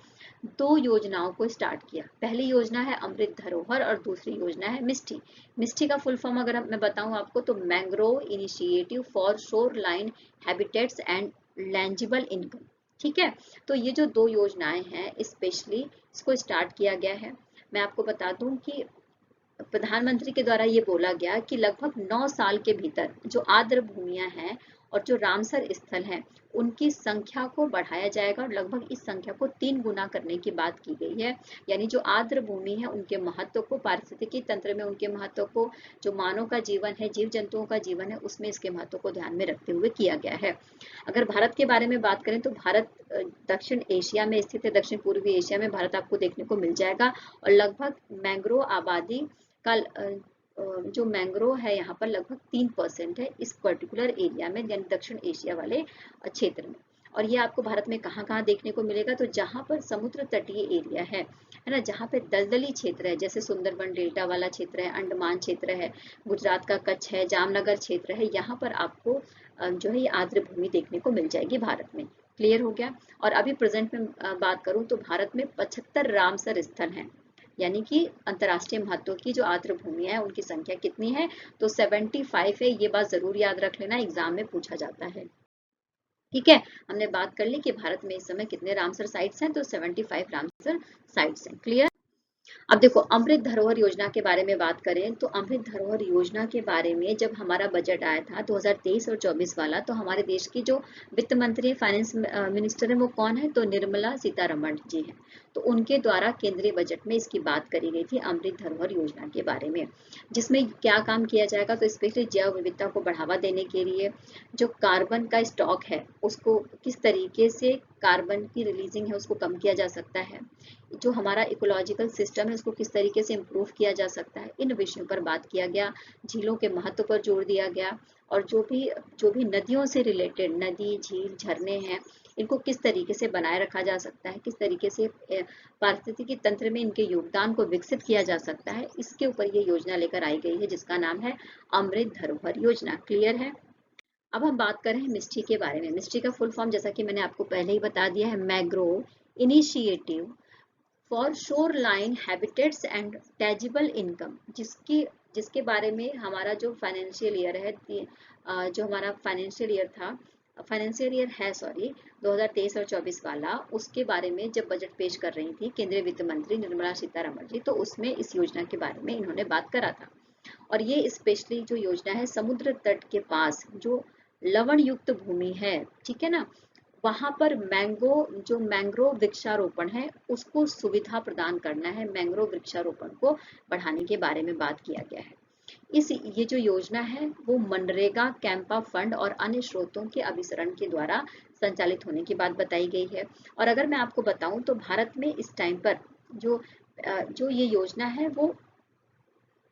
2 योजनाओं को स्टार्ट किया। पहली योजना है अमृत धरोहर और दूसरी योजना है मिस्टी। मिस्टी का फुल फॉर्म अगर मैं बताऊं आपको तो mangrove initiative for shoreline habitats and tangible income, ठीक है। तो ये जो 2 योजनाएं हैं स्पेशली इसको स्टार्ट किया गया है। मैं आपको बता दूं कि प्रधानमंत्री के द्वारा ये बोला गया कि लगभग 9 साल के भीतर जो आर्द्र भूमियां हैं और जो रामसर स्थल हैं उनकी संख्या को बढ़ाया जाएगा, और लगभग इस संख्या को 3 गुना करने की बात की गई है। यानी जो आर्द्र भूमि है उनके महत्व को, पारिस्थितिकी तंत्र में उनके महत्व को, जो मानव का जीवन है, जीव जंतुओं का जीवन है, उसमें इसके महत्व को ध्यान में रखते हुए किया गया है। अगर भारत के बारे में बात करें तो भारत दक्षिण एशिया में स्थित है। दक्षिण पूर्वी एशिया में भारत आपको देखने को मिल जाएगा, और लगभग मैंग्रोव आबादी का जो मैंग्रोव है यहाँ पर लगभग 3% है इस पर्टिकुलर एरिया में, यानी दक्षिण एशिया वाले क्षेत्र में। और ये आपको भारत में कहाँ कहाँ देखने को मिलेगा? तो जहाँ पर समुद्र तटीय एरिया है ना, जहाँ पे दलदली क्षेत्र है, जैसे सुंदरबन डेल्टा वाला क्षेत्र है, अंडमान क्षेत्र है, गुजरात का कच्छ है, जामनगर क्षेत्र है, यहाँ पर आपको जो है ये आर्द्र भूमि देखने को मिल जाएगी भारत में। क्लियर हो गया? और अभी प्रेजेंट में बात करूं तो भारत में 75 रामसर स्थल हैं, यानी कि अंतर्राष्ट्रीय महत्व की जो आर्द्र भूमियां है उनकी संख्या कितनी है? तो 75 है। ये बात जरूर याद रख लेना, एग्जाम में पूछा जाता है, ठीक है। हमने बात कर ली कि भारत में इस समय कितने रामसर साइट्स हैं, तो 75 रामसर साइट्स हैं। क्लियर? अब देखो अमृत धरोहर योजना के बारे में बात करें तो अमृत धरोहर योजना के बारे में जब हमारा बजट आया था 2023 और 24 वाला, तो हमारे देश की जो वित्त मंत्री फाइनेंस मिनिस्टर है वो कौन है? तो निर्मला सीतारमण जी हैं। तो उनके द्वारा केंद्रीय बजट में इसकी बात करी गई थी अमृत धरोहर योजना के बारे में, जिसमें क्या काम किया जाएगा? तो स्पेशली जैव विविधता को बढ़ावा देने के लिए जो कार्बन का स्टॉक है उसको किस तरीके से, कार्बन की रिलीजिंग है उसको कम किया जा सकता है, जो हमारा इकोलॉजिकल सिस्टम है उसको किस तरीके से इम्प्रूव किया जा सकता है, इन विषयों पर बात किया गया। झीलों के महत्व पर जोर दिया गया, और जो भी नदियों से रिलेटेड नदी, झील, झरने हैं इनको किस तरीके से बनाए रखा जा सकता है, किस तरीके से पारिस्थितिकी तंत्र में इनके योगदान को विकसित किया जा सकता है, इसके ऊपर ये योजना लेकर आई गई है जिसका नाम है अमृत धरोहर योजना। क्लियर है? अब हम बात कर रहे हैं मिस्ट्री के बारे में। मिस्ट्री का फुल फॉर्म जैसा कि मैंने आपको पहले ही बता दिया है, mangrove initiative for shoreline habitats and tangible income, जिसके बारे में हमारा जो फाइनेंशियल ईयर है, जो हमारा फाइनेंशियल ईयर था, फाइनेंशियल ईयर है सॉरी 2023 और 24 वाला, उसके बारे में जब बजट पेश कर रही थी केंद्रीय वित्त मंत्री निर्मला सीतारमण जी, तो उसमें इस योजना के बारे में इन्होंने बात करा था। और ये स्पेशली जो योजना है समुद्र तट के पास जो लवण युक्त भूमि है, ठीक है ना, वहां पर मैंग्रोव वृक्षारोपण है उसको सुविधा प्रदान करना है, मैंग्रोव वृक्षारोपण को बढ़ाने के बारे में बात किया गया है। ये जो योजना है वो मनरेगा, कैंपा फंड और अन्य स्रोतों के अभिसरण के द्वारा संचालित होने की बात बताई गई है। और अगर मैं आपको बताऊं तो भारत में इस टाइम पर जो ये योजना है वो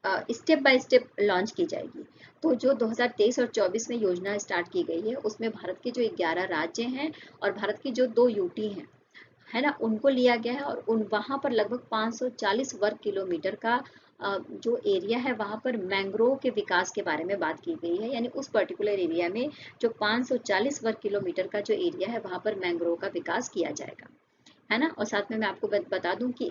स्टेप बाय स्टेप लॉन्च की जाएगी। तो जो 2023 और 24 में योजना स्टार्ट की गई है उसमें भारत के जो 11 राज्य हैं और भारत की जो 2 यूटी हैं, है ना, उनको लिया गया है, और वहां पर लगभग 540 वर्ग किलोमीटर का जो एरिया है वहां पर मैंग्रोव के विकास के बारे में बात की गई है। यानी उस पर्टिकुलर एरिया में जो 540 वर्ग किलोमीटर का जो एरिया है वहां पर मैंग्रोव का विकास किया जाएगा, है ना। और साथ में मैं आपको बता दूं कि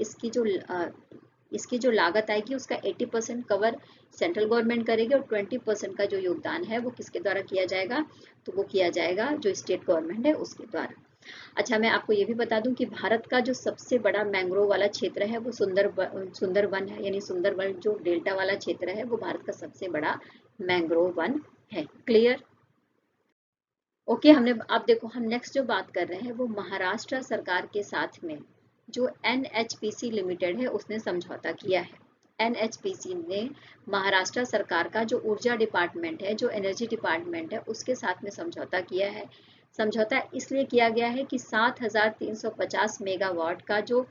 इसकी जो लागत आएगी उसका 80% कवर सेंट्रल गवर्नमेंट करेगी, और 20% का जो योगदान है वो किसके द्वारा किया जाएगा? तो वो किया जाएगा जो स्टेट गवर्नमेंट है उसके द्वारा। अच्छा, मैं आपको ये भी बता दूं कि भारत का जो सबसे बड़ा मैंग्रोव वाला क्षेत्र है वो सुंदरवन है, यानी सुंदरवन जो डेल्टा वाला क्षेत्र है वो भारत का सबसे बड़ा मैंग्रोव वन है। क्लियर? ओके, हमने अब देखो हम नेक्स्ट जो बात कर रहे हैं वो महाराष्ट्र सरकार के साथ में जो एनएचपीसी लिमिटेड है उसने समझौता किया है। एनएचपीसी ने महाराष्ट्र सरकार का जो ऊर्जा डिपार्टमेंट है, जो एनर्जी डिपार्टमेंट है, उसके साथ में समझौता किया है। समझौता इसलिए किया गया है कि 7350 मेगावाट का जो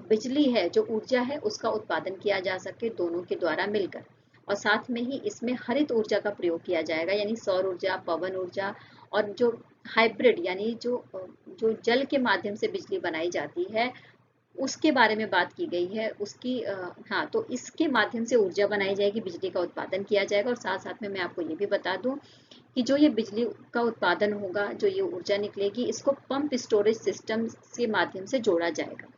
बिजली है, जो ऊर्जा है, उसका उत्पादन किया जा सके दोनों के द्वारा मिलकर। और साथ में ही इसमें हरित ऊर्जा का प्रयोग किया जाएगा, यानी सौर ऊर्जा, पवन ऊर्जा और जो हाइब्रिड यानी जो जल के माध्यम से बिजली बनाई जाती है उसके बारे में बात की गई है। उसकी हाँ, तो इसके माध्यम से ऊर्जा बनाई जाएगी, बिजली का उत्पादन किया जाएगा। और साथ साथ में मैं आपको ये भी बता दूं कि जो ये बिजली का उत्पादन होगा, जो ये ऊर्जा निकलेगी, इसको पंप स्टोरेज सिस्टम के माध्यम से जोड़ा जाएगा,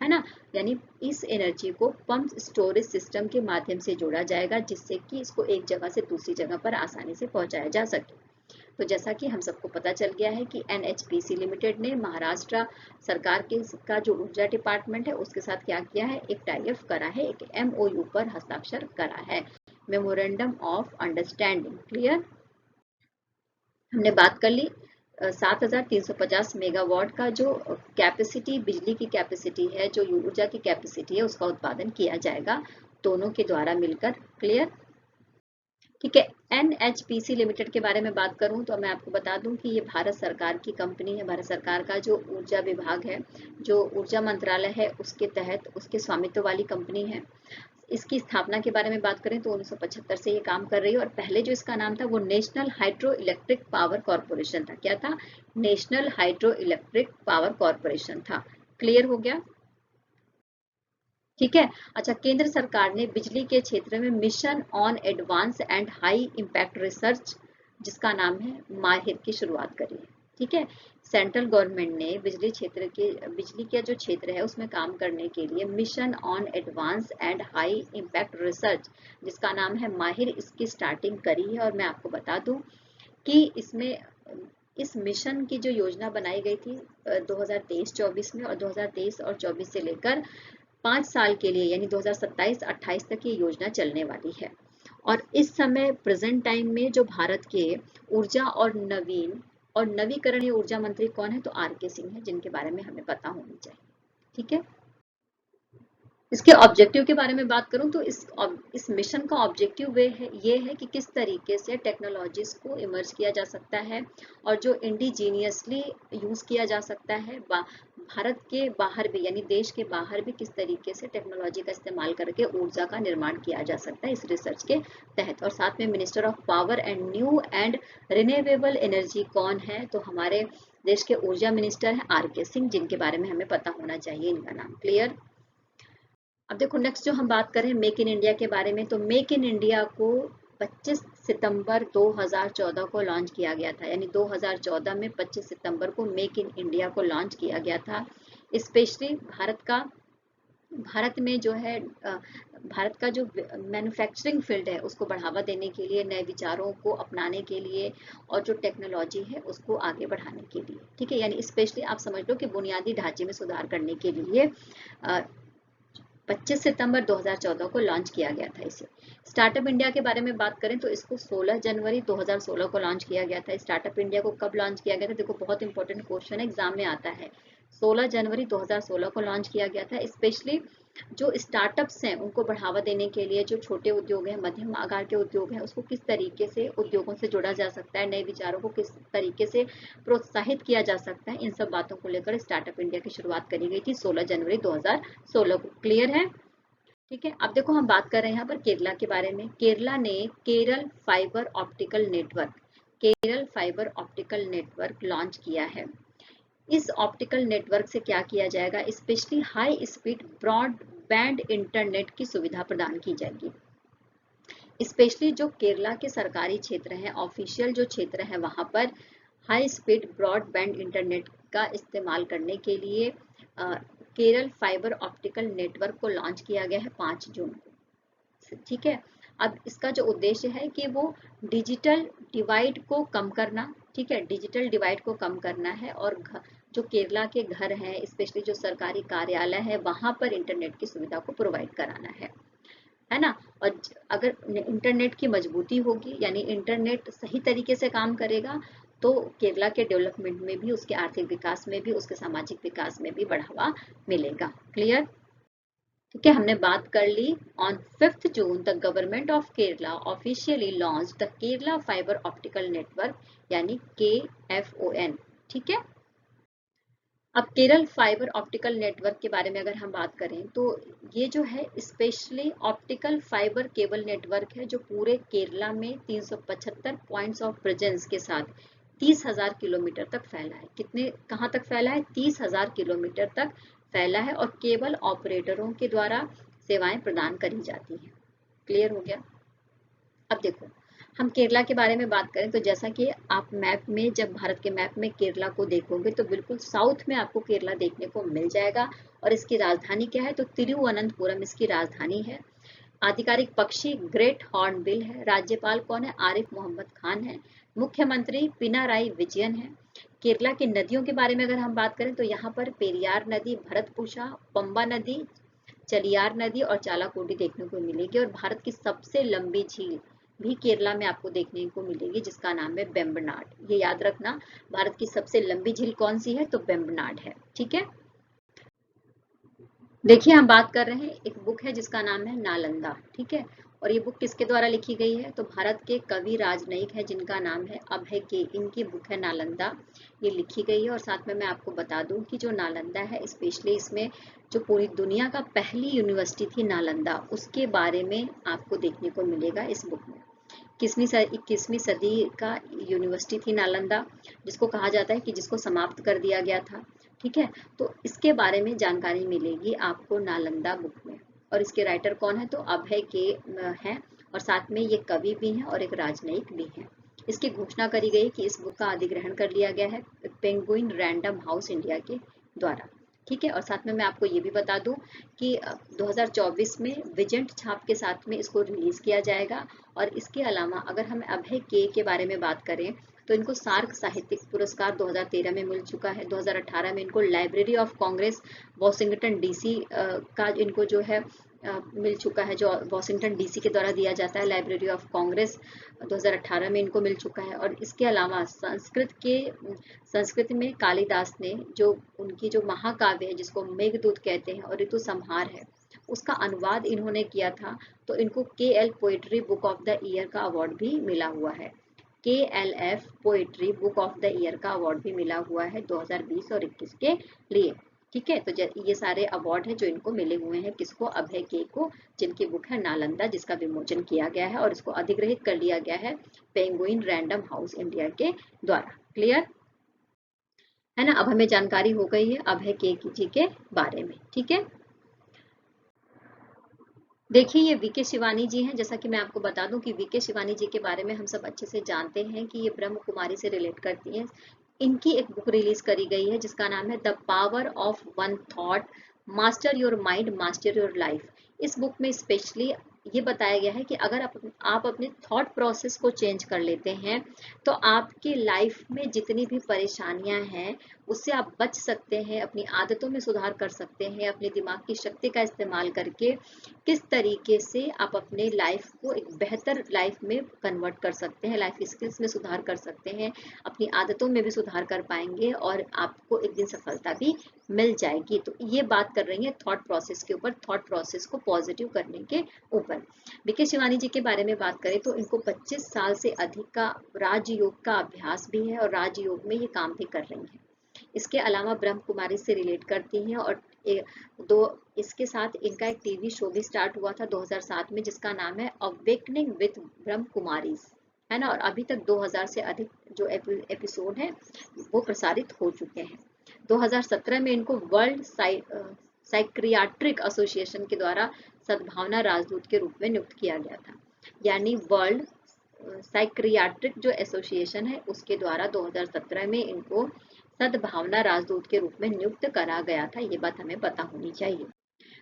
है ना। यानी इस एनर्जी को पंप स्टोरेज सिस्टम के माध्यम से जोड़ा जाएगा, जिससे कि इसको एक जगह से दूसरी जगह पर आसानी से पहुंचाया जा सके। तो जैसा कि हम सबको पता चल गया है कि एनएचपीसी लिमिटेड ने महाराष्ट्र सरकार के का जो ऊर्जा डिपार्टमेंट है उसके साथ क्या किया है, एक टाई अप करा है, एक एमओयू पर हस्ताक्षर करा है, मेमोरेंडम ऑफ अंडरस्टैंडिंग। क्लियर? हमने बात कर ली 7350 मेगावाट का जो कैपेसिटी, बिजली की कैपेसिटी है, जो ऊर्जा की कैपेसिटी है, उसका उत्पादन किया जाएगा दोनों के द्वारा मिलकर। क्लियर? ठीक है। एनएचपीसी लिमिटेड के बारे में बात करूं तो मैं आपको बता दूं कि ये भारत सरकार की कंपनी है। भारत सरकार का जो ऊर्जा विभाग है, जो ऊर्जा मंत्रालय है, उसके तहत उसके स्वामित्व वाली कंपनी है। इसकी स्थापना के बारे में बात करें तो 1975 से ये काम कर रही है। और पहले जो इसका नाम था वो national hydro electric power corporation था। क्या था? National hydro electric power corporation था। क्लियर हो गया? ठीक है। अच्छा, केंद्र सरकार ने बिजली के क्षेत्र में mission on advance and high impact research, जिसका नाम है माहिर, की शुरुआत करी है। ठीक है। सेंट्रल गवर्नमेंट ने बिजली का जो क्षेत्र है उसमें काम करने के लिए mission on advance and high impact research, जिसका नाम है माहिर, इसकी स्टार्टिंग करी है। और मैं आपको बता दूं कि इसमें इस मिशन की जो योजना बनाई गई थी 2023-24 में, और 2023 और 24 से लेकर 5 साल के लिए, यानी 2027-28 तक ये योजना चलने वाली है। और इस समय प्रेजेंट टाइम में जो भारत के ऊर्जा और नवीकरणीय ऊर्जा मंत्री कौन है, तो आर.के. सिंह है, जिनके बारे में हमें पता होनी चाहिए। ठीक है। इसके ऑब्जेक्टिव के बारे में बात करूं तो इस मिशन का ऑब्जेक्टिव ये है कि किस तरीके से टेक्नोलॉजीज को इमर्ज किया जा सकता है और जो इंडिजीनियसली यूज किया जा सकता है, भारत के बाहर भी, यानी देश के बाहर भी किस तरीके से टेक्नोलॉजी का इस्तेमाल करके ऊर्जा का निर्माण किया जा सकता है इस रिसर्च के तहत। और साथ में minister of power and new and renewable energy कौन है, तो हमारे देश के ऊर्जा मिनिस्टर हैं आर.के. सिंह, जिनके बारे में हमें पता होना चाहिए इनका नाम। क्लियर? अब देखो नेक्स्ट जो हम बात करें मेक इन इंडिया के बारे में, तो मेक इन इंडिया को 25 सितंबर 2014 को लॉन्च किया गया था। यानी 2014 में 25 सितंबर को मेक इन इंडिया को लॉन्च किया गया था। स्पेशली भारत में जो है भारत का जो मैन्युफैक्चरिंग फील्ड है उसको बढ़ावा देने के लिए, नए विचारों को अपनाने के लिए और जो टेक्नोलॉजी है उसको आगे बढ़ाने के लिए। ठीक है। यानी स्पेशली आप समझ लो कि बुनियादी ढांचे में सुधार करने के लिए 25 सितंबर 2014 को लॉन्च किया गया था इसे। स्टार्टअप इंडिया के बारे में बात करें तो इसको 16 जनवरी 2016 को लॉन्च किया गया था। स्टार्टअप इंडिया को कब लॉन्च किया गया था? देखो बहुत इंपॉर्टेंट क्वेश्चन है, एग्जाम में आता है। 16 जनवरी 2016 को लॉन्च किया गया था। स्पेशली जो स्टार्टअप्स हैं उनको बढ़ावा देने के लिए, जो छोटे उद्योग हैं, मध्यम आकार के उद्योग हैं, उसको किस तरीके से उद्योगों से जोड़ा जा सकता है, नए विचारों को किस तरीके से प्रोत्साहित किया जा सकता है, इन सब बातों को लेकर स्टार्टअप इंडिया की शुरुआत करी गई थी 16 जनवरी 2016 को। क्लियर है? ठीक है। अब देखो हम बात कर रहे हैं यहाँ पर केरला के बारे में। केरला ने Kerala fibre optical network launch किया है। इस ऑप्टिकल नेटवर्क से क्या किया जाएगा? Specially high speed broadband internet की सुविधा प्रदान की जाएगी। स्पेशली जो केरला के सरकारी क्षेत्र हैं, ऑफिशियल जो क्षेत्र है, वहां पर हाई स्पीड ब्रॉडबैंड इंटरनेट का इस्तेमाल करने के लिए केरल फाइबर ऑप्टिकल नेटवर्क को लॉन्च किया गया है 5 जून को। ठीक है। अब इसका जो उद्देश्य है कि वो डिजिटल डिवाइड को कम करना, ठीक है, डिजिटल डिवाइड को कम करना है और जो केरला के घर हैं, स्पेशली जो सरकारी कार्यालय है, वहां पर इंटरनेट की सुविधा को प्रोवाइड कराना है ना। और अगर इंटरनेट की मजबूती होगी, यानी इंटरनेट सही तरीके से काम करेगा, तो केरला के डेवलपमेंट में भी, उसके आर्थिक विकास में भी, उसके सामाजिक विकास में भी बढ़ावा मिलेगा। क्लियर? ठीक है, हमने बात कर ली। On 5 June the government of Kerala officially launch the Kerala fibre optical network, यानी KFON। ठीक है, अब केरल फाइबर ऑप्टिकल नेटवर्क के बारे में अगर हम बात करें, तो ये जो है specially optical fibre cable network है, जो पूरे केरला में 375 पॉइंट्स ऑफ प्रेजेंस के साथ 30,000 किलोमीटर तक फैला है। कितने, कहाँ तक फैला है? 30,000 किलोमीटर तक फैला है, और केबल ऑपरेटरों के द्वारा सेवाएं प्रदान करी जाती हैं। क्लियर हो गया? अब देखो, हम केरला के बारे में बात करें तो जैसा कि आप मैप में, जब भारत के मैप में केरला को देखोगे तो बिल्कुल साउथ में आपको केरला देखने को मिल जाएगा। और इसकी राजधानी क्या है? तो तिरुवनंतपुरम इसकी राजधानी है। आधिकारिक पक्षी ग्रेट हॉर्नबिल है। राज्यपाल कौन है? आरिफ मोहम्मद खान है। मुख्यमंत्री पिनाराई विजयन है। केरला की नदियों के बारे में अगर हम बात करें तो यहाँ पर पेरियार नदी, भरतपुषा, पंबा नदी, चलियार नदी और चालाकोडी देखने को मिलेगी। और भारत की सबसे लंबी झील भी केरला में आपको देखने को मिलेगी, जिसका नाम है वेम्बनाड। ये याद रखना, भारत की सबसे लंबी झील कौन सी है? तो वेम्बनाड है। ठीक है, देखिए हम बात कर रहे हैं, एक बुक है जिसका नाम है नालंदा। ठीक है, और ये बुक किसके द्वारा लिखी गई है? तो भारत के कवि राजनयिक है जिनका नाम है अभय के, इनकी बुक है नालंदा, ये लिखी गई है। और साथ में मैं आपको बता दूं कि जो नालंदा है, स्पेशली इसमें जो पूरी दुनिया का पहली यूनिवर्सिटी थी नालंदा, उसके बारे में आपको देखने को मिलेगा इस बुक में। 21वीं सदी का यूनिवर्सिटी थी नालंदा, जिसको कहा जाता है कि जिसको समाप्त कर दिया गया था। ठीक है, तो इसके बारे में जानकारी मिलेगी आपको नालंदा बुक में। और इसके राइटर कौन है? तो अभय के हैं, और साथ में ये कवि भी हैं और एक राजनयिक भी हैं। इसकी घोषणा करी गई कि इस बुक का अधिग्रहण कर लिया गया है पेंगुइन रैंडम हाउस इंडिया के द्वारा। ठीक है, और साथ में मैं आपको ये भी बता दूं कि 2024 में विजेंट छाप के साथ में इसको रिलीज किया जाएगा। और इसके अलावा अगर हम अभय के बारे में बात करें तो इनको सार्क साहित्यिक पुरस्कार 2013 में मिल चुका है। 2018 में इनको library of Congress Washington DC का इनको जो है मिल चुका है, जो वॉशिंगटन डीसी के द्वारा दिया जाता है, लाइब्रेरी ऑफ कांग्रेस 2018 में इनको मिल चुका है। और इसके अलावा संस्कृत में कालिदास ने जो उनकी जो महाकाव्य है, जिसको मेघदूत कहते हैं और ऋतु संहार है, उसका अनुवाद इन्होंने किया था। तो इनको KL poetry book of the year का अवार्ड भी मिला हुआ है। KLF poetry book of the year का अवार्ड भी मिला हुआ है 2020 और 21 के लिए। ठीक है, तो ये सारे अवार्ड है जो इनको मिले हुए हैं, किसको? अभय के को, जिनकी बुक है नालंदा, जिसका विमोचन किया गया है और इसको अधिग्रहित कर लिया गया है पेंगुइन रैंडम हाउस इंडिया के द्वारा। क्लियर है ना? अब हमें जानकारी हो गई है अभय के जी के बारे में। ठीक है, देखिए ये वीके शिवानी जी हैं। जैसा कि मैं आपको बता दूं कि वीके शिवानी जी के बारे में हम सब अच्छे से जानते हैं कि ये ब्रह्म कुमारी से रिलेट करती हैं। इनकी एक बुक रिलीज करी गई है जिसका नाम है the power of one thought, master your mind master your life. इस बुक में स्पेशली ये बताया गया है कि अगर आप अपने थॉट प्रोसेस को चेंज कर लेते हैं तो आपकी लाइफ में जितनी भी परेशानियां हैं उससे आप बच सकते हैं, अपनी आदतों में सुधार कर सकते हैं, अपने दिमाग की शक्ति का इस्तेमाल करके किस तरीके से आप अपने लाइफ को एक बेहतर लाइफ में कन्वर्ट कर सकते हैं, लाइफ स्किल्स में सुधार कर सकते हैं, अपनी आदतों में भी सुधार कर पाएंगे और आपको एक दिन सफलता भी मिल जाएगी। तो ये बात कर रही है थॉट प्रोसेस के ऊपर, थॉट प्रोसेस को पॉजिटिव करने के ऊपर। बीके शिवानी जी के बारे में बात करें तो इनको 25 साल से अधिक का राजयोग का अभ्यास भी है और राजयोग में ये काम भी कर रही हैं। इसके अलावा ब्रह्म कुमारी से रिलेट करती हैं और इसके साथ इनका एक टीवी शो भी स्टार्ट हुआ था 2007 में, जिसका नाम है अवेकनिंग विद ब्रह्म कुमारीज, है ना। और अभी तक 2000 से अधिक जो एपिसोड है वो प्रसारित हो चुके हैं। 2017 में इनको वर्ल्ड साइक्रियाट्रिक एसोसिएशन के द्वारा सद्भावना राजदूत के रूप में नियुक्त किया गया था। यानी वर्ल्ड साइक्रियाट्रिक जो एसोसिएशन है उसके द्वारा 2017 में इनको सद्भावना राजदूत के रूप में नियुक्त करा गया था। ये बात हमें पता होनी चाहिए।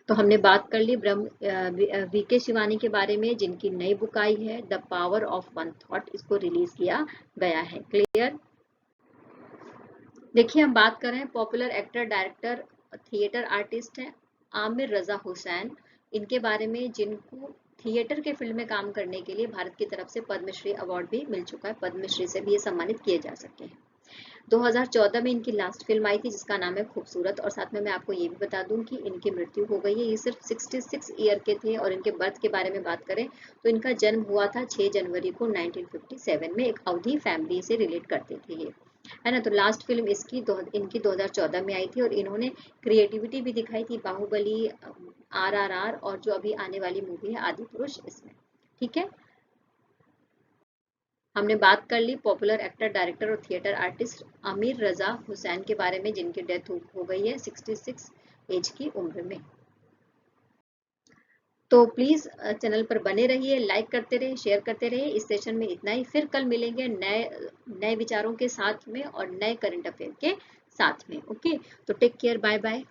तो हमने बात कर ली वीके शिवानी के बारे में, जिनकी नई बुक आई है the power of one thought, इसको रिलीज किया गया है। क्लियर? देखिए, हम बात कर रहे हैं popular actor, director, theatre artist हैं आमिर रजा हुसैन। इनके बारे में, जिनको थिएटर के फील्ड में काम करने के लिए भारत की तरफ से पद्मश्री अवार्ड भी मिल चुका है। पद्मश्री से भी ये सम्मानित किए जा सकते हैं। 2014 में इनकी लास्ट फिल्म आई थी जिसका नाम है खूबसूरत। और साथ में मैं आपको ये भी बता दूं कि इनकी मृत्यु हो गई है। ये सिर्फ 66 ईयर के थे। और इनके बर्थ के बारे में बात करें तो इनका जन्म हुआ था 6 जनवरी को 1957 में। एक अवधी फैमिली से रिलेट करते थे ये, है ना। तो लास्ट फिल्म इनकी 2014 में आई थी। और इन्होंने क्रिएटिविटी भी दिखाई थी बाहुबली, RRR और जो अभी आने वाली मूवी है आदि पुरुष, इसमें। ठीक है, हमने बात कर ली पॉपुलर एक्टर, डायरेक्टर और थिएटर आर्टिस्ट आमिर रजा हुसैन के बारे में, जिनकी डेथ हो गई है 66 एज की उम्र में। तो प्लीज चैनल पर बने रहिए, लाइक करते रहिए, शेयर करते रहिए। इस सेशन में इतना ही, फिर कल मिलेंगे नए नए विचारों के साथ में और नए करंट अफेयर के साथ में। ओके, तो टेक केयर, बाय बाय।